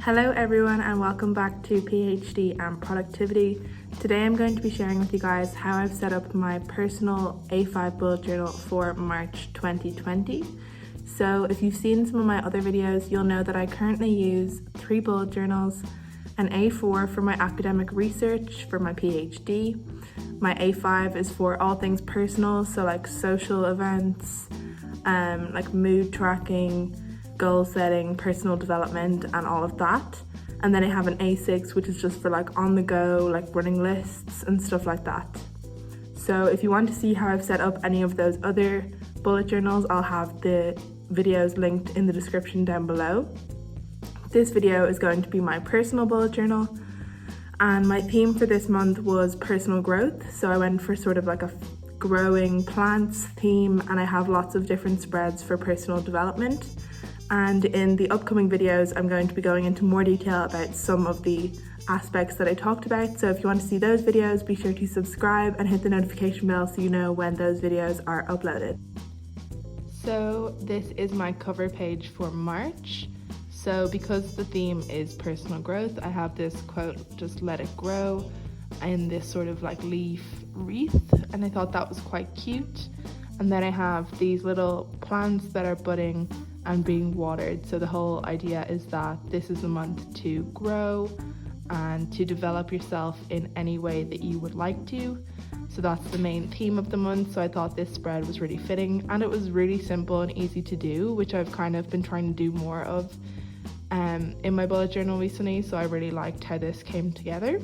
Hello everyone and welcome back to PhD and Productivity. Today I'm going to be sharing with you guys how I've set up my personal A5 bullet journal for March 2020. So if you've seen some of my other videos, you'll know that I currently use 3 bullet journals, an A4 for my academic research for my PhD. My A5 is for all things personal, so like social events, like mood tracking, goal setting, personal development and all of that. And then I have an A6 which is just for like on the go, like running lists and stuff like that. So if you want to see how I've set up any of those other bullet journals, I'll have the videos linked in the description down below. This video is going to be my personal bullet journal, and my theme for this month was personal growth. So I went for sort of like a growing plants theme, and I have lots of different spreads for personal development. And in the upcoming videos, I'm going to be going into more detail about some of the aspects that I talked about. So if you want to see those videos, be sure to subscribe and hit the notification bell so you know when those videos are uploaded. So this is my cover page for March. So because the theme is personal growth, I have this quote, "Just let it grow," in this sort of like leaf wreath, and I thought that was quite cute. And then I have these little plants that are budding and being watered. So the whole idea is that this is a month to grow and to develop yourself in any way that you would like to. So that's the main theme of the month. So I thought this spread was really fitting, and it was really simple and easy to do, which I've kind of been trying to do more of in my bullet journal recently. So I really liked how this came together.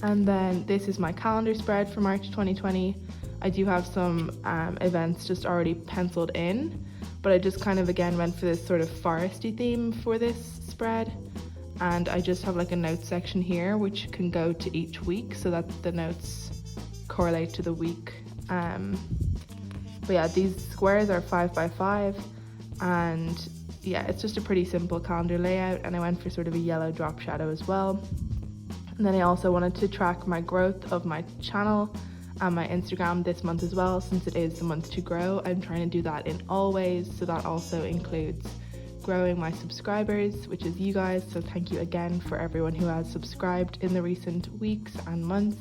And then this is my calendar spread for March 2020. I do have some events just already penciled in, but I just kind of again went for this sort of foresty theme for this spread. And I just have like a notes section here which can go to each week so that the notes correlate to the week. But yeah, these squares are 5 by 5, and yeah, it's just a pretty simple calendar layout, and I went for sort of a yellow drop shadow as well. And then I also wanted to track my growth of my channel and my Instagram this month as well, since it is the month to grow. I'm trying to do that in all ways, so that also includes growing my subscribers, which is you guys. So thank you again for everyone who has subscribed in the recent weeks and months.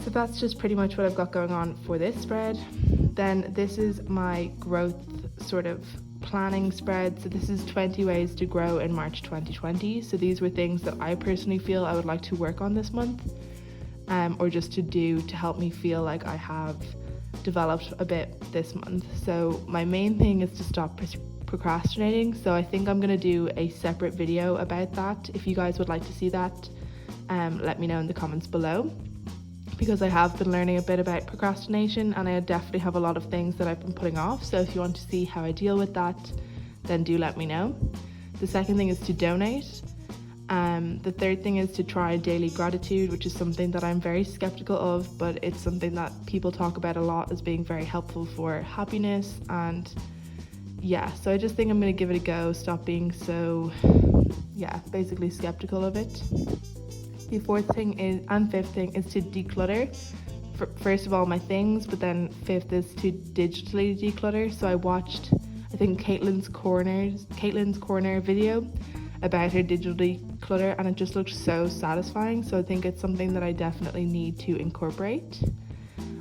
So that's just pretty much what I've got going on for this spread. Then this is my growth sort of planning spread. So this is 20 ways to grow in March 2020. So these were things that I personally feel I would like to work on this month, or just to do to help me feel like I have developed a bit this month. So my main thing is to stop procrastinating. So I think I'm going to do a separate video about that. If you guys would like to see that, let me know in the comments below, because I have been learning a bit about procrastination, and I definitely have a lot of things that I've been putting off. So if you want to see how I deal with that, then do let me know. The second thing is to donate. The third thing is to try daily gratitude, which is something that I'm very skeptical of, but it's something that people talk about a lot as being very helpful for happiness. And yeah, so I just think I'm going to give it a go, stop being so, basically skeptical of it. The fourth thing is, and fifth thing is to declutter. First of all, my things, but then fifth is to digitally declutter. So I watched, I think, Caitlin's Corner video about her digital declutter, and it just looked so satisfying. So I think it's something that I definitely need to incorporate.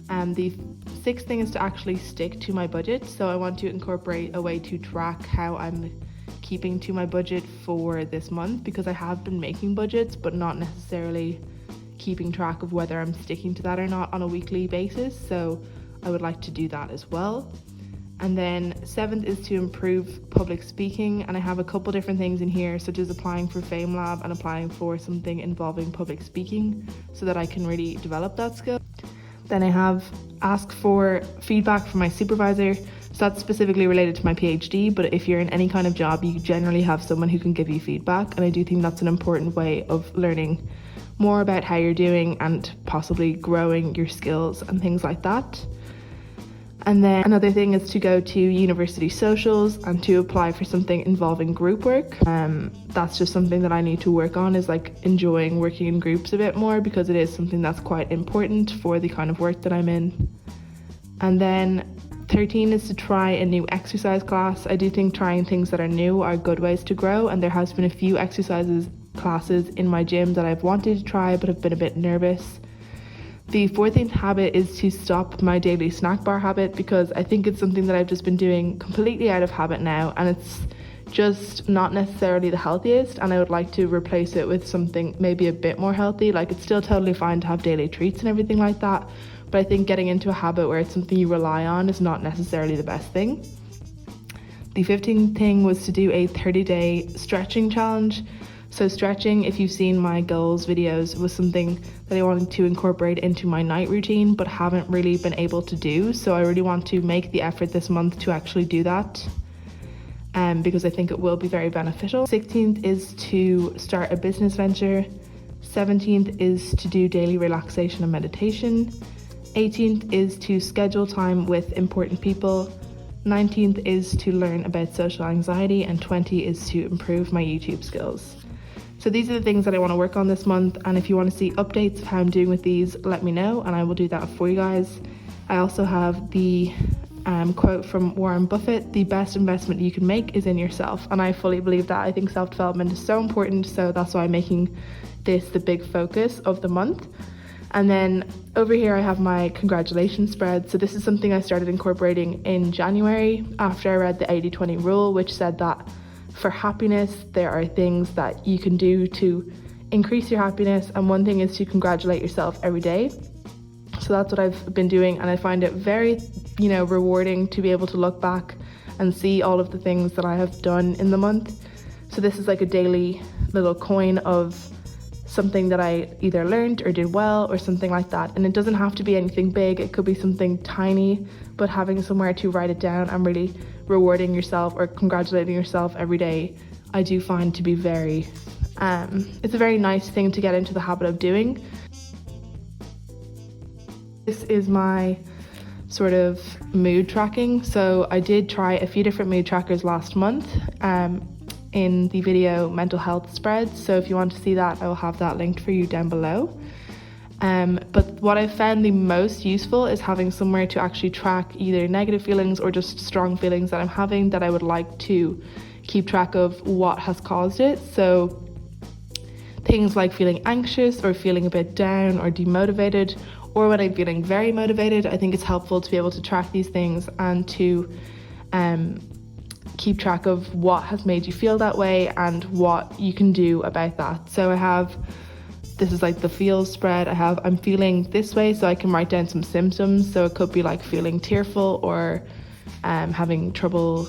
The sixth thing is to actually stick to my budget. So I want to incorporate a way to track how I'm keeping to my budget for this month, because I have been making budgets but not necessarily keeping track of whether I'm sticking to that or not on a weekly basis. So I would like to do that as well. And then seventh is to improve public speaking, and I have a couple different things in here, such as applying for FameLab and applying for something involving public speaking, so that I can really develop that skill. Then I have ask for feedback from my supervisor. So that's specifically related to my PhD, but if you're in any kind of job, you generally have someone who can give you feedback, and I do think that's an important way of learning more about how you're doing and possibly growing your skills and things like that. And then another thing is to go to university socials and to apply for something involving group work. That's just something that I need to work on, is like enjoying working in groups a bit more, because it is something that's quite important for the kind of work that I'm in. And then 13 is to try a new exercise class. I do think trying things that are new are good ways to grow, and there has been a few classes in my gym that I've wanted to try but have been a bit nervous. The 14th habit is to stop my daily snack bar habit, because I think it's something that I've just been doing completely out of habit now, and it's just not necessarily the healthiest, and I would like to replace it with something maybe a bit more healthy. Like, it's still totally fine to have daily treats and everything like that, but I think getting into a habit where it's something you rely on is not necessarily the best thing. The 15th thing was to do a 30-day stretching challenge. So stretching, if you've seen my goals videos, was something that I wanted to incorporate into my night routine but haven't really been able to do. So I really want to make the effort this month to actually do that, because I think it will be very beneficial. 16th is to start a business venture. 17th is to do daily relaxation and meditation. 18th is to schedule time with important people. 19th is to learn about social anxiety, and 20 is to improve my YouTube skills. So these are the things that I want to work on this month, and if you want to see updates of how I'm doing with these, let me know and I will do that for you guys. I also have the quote from Warren Buffett: the best investment you can make is in yourself, and I fully believe that. I think self-development is so important, so that's why I'm making this the big focus of the month. And then over here I have my congratulations spread. So this is something I started incorporating in January after I read the 80-20 rule, which said that for happiness there are things that you can do to increase your happiness, and one thing is to congratulate yourself every day. So that's what I've been doing, and I find it very, rewarding to be able to look back and see all of the things that I have done in the month. So this is like a daily little coin of something that I either learned or did well or something like that, and it doesn't have to be anything big. It could be something tiny, but having somewhere to write it down and really rewarding yourself or congratulating yourself every day, I do find to be very it's a very nice thing to get into the habit of doing. This is my sort of mood tracking. So I did try a few different mood trackers last month in the video mental health spreads, so if you want to see that, I will have that linked for you down below. But what I found the most useful is having somewhere to actually track either negative feelings or just strong feelings that I'm having, that I would like to keep track of what has caused it. So things like feeling anxious or feeling a bit down or demotivated, or when I'm feeling very motivated, I think it's helpful to be able to track these things and to keep track of what has made you feel that way and what you can do about that. So this is like the feels spread. I'm feeling this way, so I can write down some symptoms. So it could be like feeling tearful or having trouble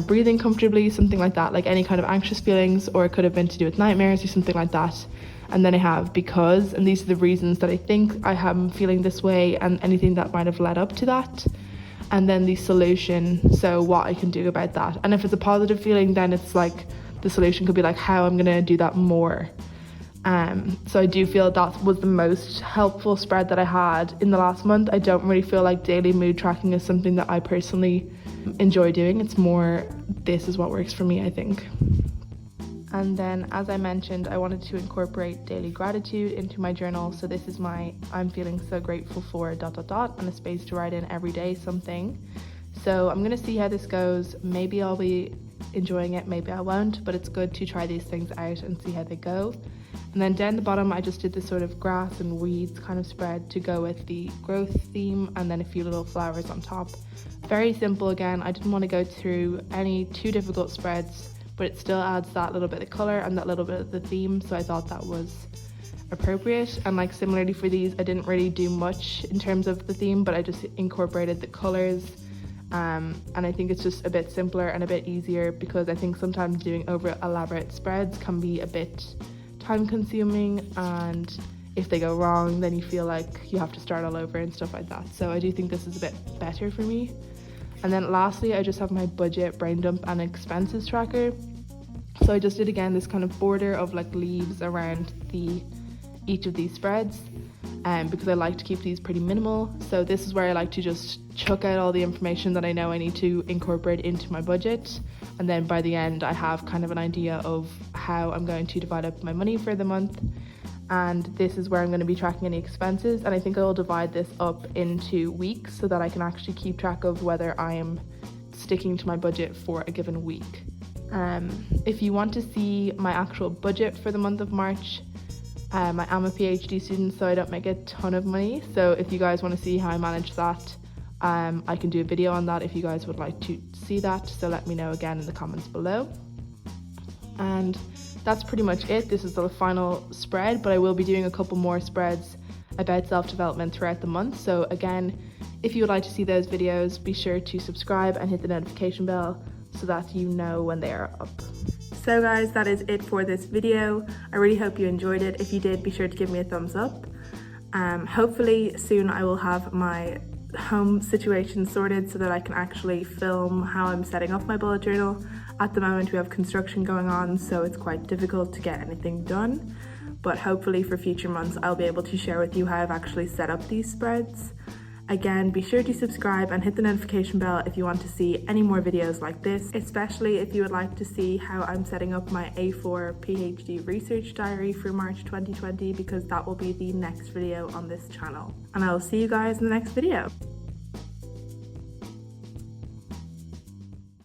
breathing comfortably, something like that, like any kind of anxious feelings, or it could have been to do with nightmares or something like that. And then I have because, and these are the reasons that I think I am feeling this way and anything that might have led up to that. And then the solution, so what I can do about that. And if it's a positive feeling, then it's like the solution could be like how I'm gonna do that more. So I do feel that was the most helpful spread that I had in the last month. I don't really feel like daily mood tracking is something that I personally enjoy doing. It's more, this is what works for me, I think. And then, as I mentioned, I wanted to incorporate daily gratitude into my journal. So this is my I'm feeling so grateful for ... and a space to write in every day something. So I'm going to see how this goes. Maybe I'll be enjoying it, maybe I won't, but it's good to try these things out and see how they go. And then down the bottom I just did this sort of grass and weeds kind of spread to go with the growth theme, and then a few little flowers on top. Very simple again. I didn't want to go through any too difficult spreads, but it still adds that little bit of color and that little bit of the theme, so I thought that was appropriate. And like similarly for these, I didn't really do much in terms of the theme, but I just incorporated the colors, and I think it's just a bit simpler and a bit easier, because I think sometimes doing over elaborate spreads can be a bit time consuming, and if they go wrong then you feel like you have to start all over and stuff like that. So I do think this is a bit better for me. And then lastly, I just have my budget, brain dump and expenses tracker. So I just did again this kind of border of like leaves around each of these spreads, because I like to keep these pretty minimal. So this is where I like to just chuck out all the information that I know I need to incorporate into my budget, and then by the end I have kind of an idea of how I'm going to divide up my money for the month. and this is where I'm going to be tracking any expenses, and I think I will divide this up into weeks so that I can actually keep track of whether I am sticking to my budget for a given week. If you want to see my actual budget for the month of March, I am a PhD student, so I don't make a ton of money, so if you guys want to see how I manage that, I can do a video on that if you guys would like to see that, so let me know again in the comments below. And that's pretty much it. This is the final spread, but I will be doing a couple more spreads about self-development throughout the month. So again, if you would like to see those videos, be sure to subscribe and hit the notification bell so that you know when they are up. So guys, that is it for this video. I really hope you enjoyed it. If you did, be sure to give me a thumbs up. Hopefully soon I will have my home situation sorted so that I can actually film how I'm setting up my bullet journal. At the moment we have construction going on, so it's quite difficult to get anything done, but hopefully for future months I'll be able to share with you how I've actually set up these spreads. Again, be sure to subscribe and hit the notification bell if you want to see any more videos like this, especially if you would like to see how I'm setting up my A4 PhD research diary for March 2020, because that will be the next video on this channel. And I will see you guys in the next video.